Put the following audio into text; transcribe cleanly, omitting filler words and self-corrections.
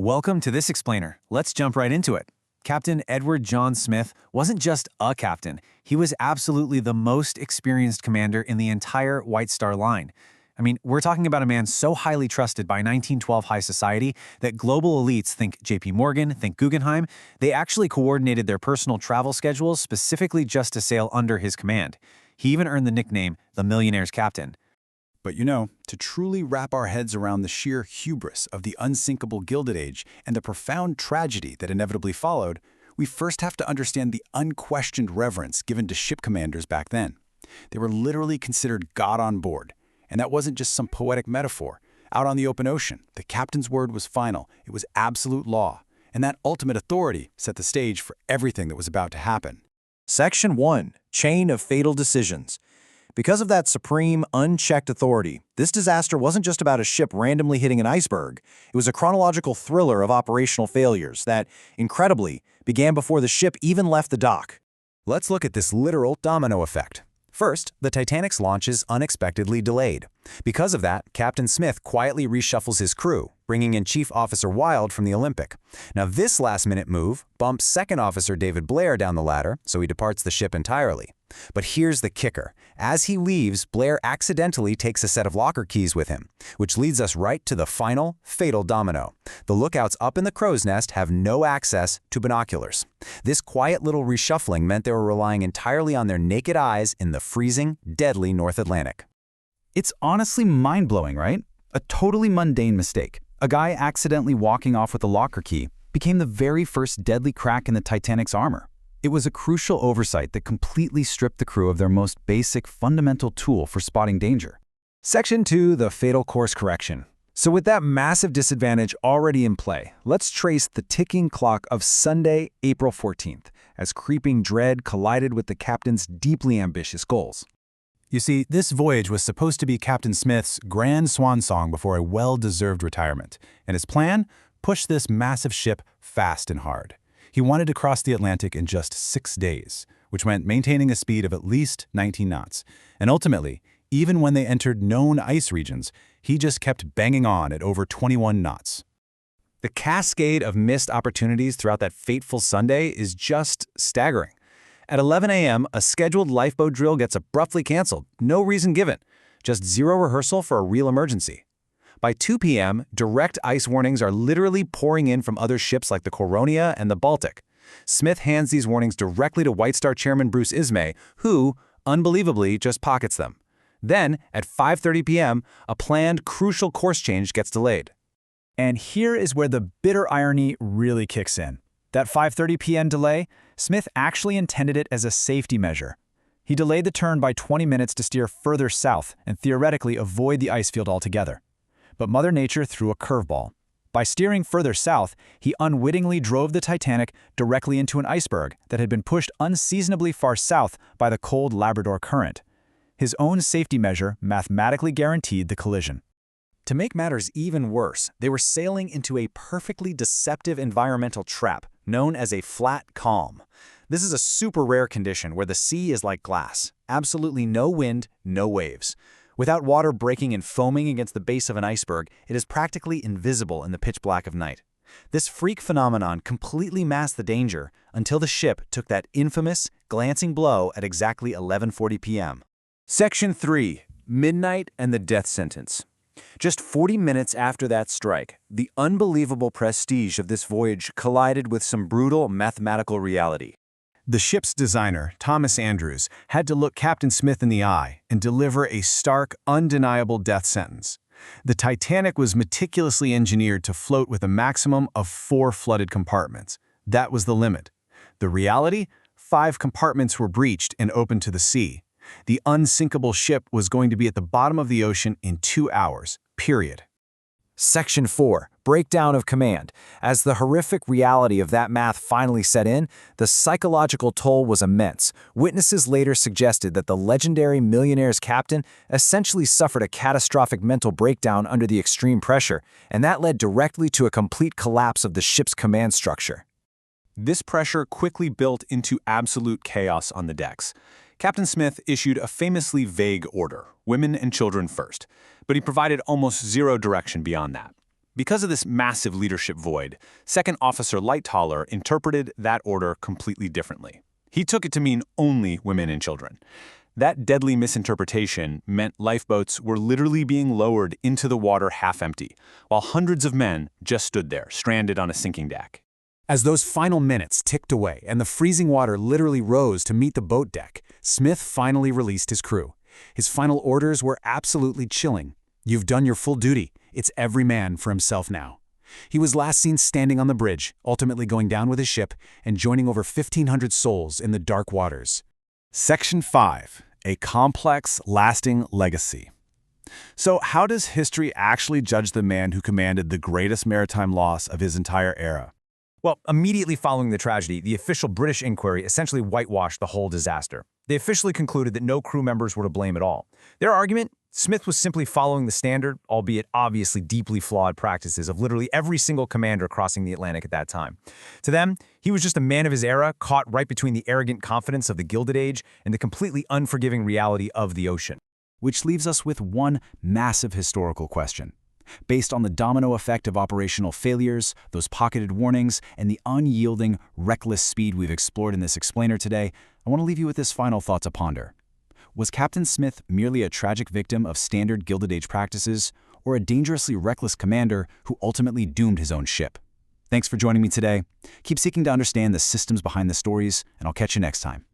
Welcome to this explainer. Let's jump right into it. Captain Edward John Smith wasn't just a captain. He was absolutely the most experienced commander in the entire White Star Line. I mean, we're talking about a man so highly trusted by 1912 high society that global elites think JP Morgan, think Guggenheim. They actually coordinated their personal travel schedules specifically just to sail under his command. He even earned the nickname the Millionaire's Captain. But to truly wrap our heads around the sheer hubris of the unsinkable Gilded Age and the profound tragedy that inevitably followed, we first have to understand the unquestioned reverence given to ship commanders back then. They were literally considered God on board. And that wasn't just some poetic metaphor. Out on the open ocean, the captain's word was final. It was absolute law. And that ultimate authority set the stage for everything that was about to happen. Section 1. Chain of Fatal Decisions. Because of that supreme, unchecked authority, this disaster wasn't just about a ship randomly hitting an iceberg. It was a chronological thriller of operational failures that, incredibly, began before the ship even left the dock. Let's look at this literal domino effect. First, the Titanic's launch is unexpectedly delayed. Because of that, Captain Smith quietly reshuffles his crew, bringing in Chief Officer Wilde from the Olympic. Now, this last-minute move bumps Second Officer David Blair down the ladder, so he departs the ship entirely. But here's the kicker. As he leaves, Blair accidentally takes a set of locker keys with him, which leads us right to the final, fatal domino. The lookouts up in the crow's nest have no access to binoculars. This quiet little reshuffling meant they were relying entirely on their naked eyes in the freezing, deadly North Atlantic. It's honestly mind-blowing, right? A totally mundane mistake. A guy accidentally walking off with a locker key became the very first deadly crack in the Titanic's armor. It was a crucial oversight that completely stripped the crew of their most basic, fundamental tool for spotting danger. Section 2. The Fatal Course Correction. So with that massive disadvantage already in play, let's trace the ticking clock of Sunday, April 14th, as creeping dread collided with the captain's deeply ambitious goals. You see, this voyage was supposed to be Captain Smith's grand swan song before a well-deserved retirement, and his plan? Push this massive ship fast and hard. He wanted to cross the Atlantic in just 6 days, which meant maintaining a speed of at least 19 knots. And ultimately, even when they entered known ice regions, he just kept banging on at over 21 knots. The cascade of missed opportunities throughout that fateful Sunday is just staggering. At 11 a.m., a scheduled lifeboat drill gets abruptly canceled, no reason given, just zero rehearsal for a real emergency. By 2 p.m., direct ice warnings are literally pouring in from other ships like the Coronia and the Baltic. Smith hands these warnings directly to White Star Chairman Bruce Ismay, who, unbelievably, just pockets them. Then, at 5:30 p.m., a planned crucial course change gets delayed. And here is where the bitter irony really kicks in. That 5:30 p.m. delay, Smith actually intended it as a safety measure. He delayed the turn by 20 minutes to steer further south and theoretically avoid the ice field altogether. But Mother Nature threw a curveball. By steering further south, he unwittingly drove the Titanic directly into an iceberg that had been pushed unseasonably far south by the cold Labrador Current. His own safety measure mathematically guaranteed the collision. To make matters even worse, they were sailing into a perfectly deceptive environmental trap known as a flat calm. This is a super rare condition where the sea is like glass. Absolutely no wind, no waves. Without water breaking and foaming against the base of an iceberg, it is practically invisible in the pitch black of night. This freak phenomenon completely masked the danger until the ship took that infamous, glancing blow at exactly 11:40 p.m. Section 3. Midnight and the Death Sentence. Just 40 minutes after that strike, the unbelievable prestige of this voyage collided with some brutal mathematical reality. The ship's designer, Thomas Andrews, had to look Captain Smith in the eye and deliver a stark, undeniable death sentence. The Titanic was meticulously engineered to float with a maximum of 4 flooded compartments. That was the limit. The reality? 5 compartments were breached and opened to the sea. The unsinkable ship was going to be at the bottom of the ocean in 2 hours, period. Section 4. Breakdown of command. As the horrific reality of that math finally set in, the psychological toll was immense. Witnesses later suggested that the legendary Millionaire's captain essentially suffered a catastrophic mental breakdown under the extreme pressure, and that led directly to a complete collapse of the ship's command structure. This pressure quickly built into absolute chaos on the decks. Captain Smith issued a famously vague order, women and children first, but he provided almost zero direction beyond that. Because of this massive leadership void, Second Officer Lightoller interpreted that order completely differently. He took it to mean only women and children. That deadly misinterpretation meant lifeboats were literally being lowered into the water half empty, while hundreds of men just stood there, stranded on a sinking deck. As those final minutes ticked away and the freezing water literally rose to meet the boat deck, Smith finally released his crew. His final orders were absolutely chilling. "You've done your full duty. It's every man for himself now." He was last seen standing on the bridge, ultimately going down with his ship and joining over 1,500 souls in the dark waters. Section 5. A complex, lasting legacy. So how does history actually judge the man who commanded the greatest maritime loss of his entire era? Well, immediately following the tragedy, the official British inquiry essentially whitewashed the whole disaster. They officially concluded that no crew members were to blame at all. Their argument? Smith was simply following the standard, albeit obviously deeply flawed practices of literally every single commander crossing the Atlantic at that time. To them, he was just a man of his era, caught right between the arrogant confidence of the Gilded Age and the completely unforgiving reality of the ocean. Which leaves us with one massive historical question. Based on the domino effect of operational failures, those pocketed warnings, and the unyielding, reckless speed we've explored in this explainer today, I want to leave you with this final thought to ponder. Was Captain Smith merely a tragic victim of standard Gilded Age practices, or a dangerously reckless commander who ultimately doomed his own ship? Thanks for joining me today. Keep seeking to understand the systems behind the stories, and I'll catch you next time.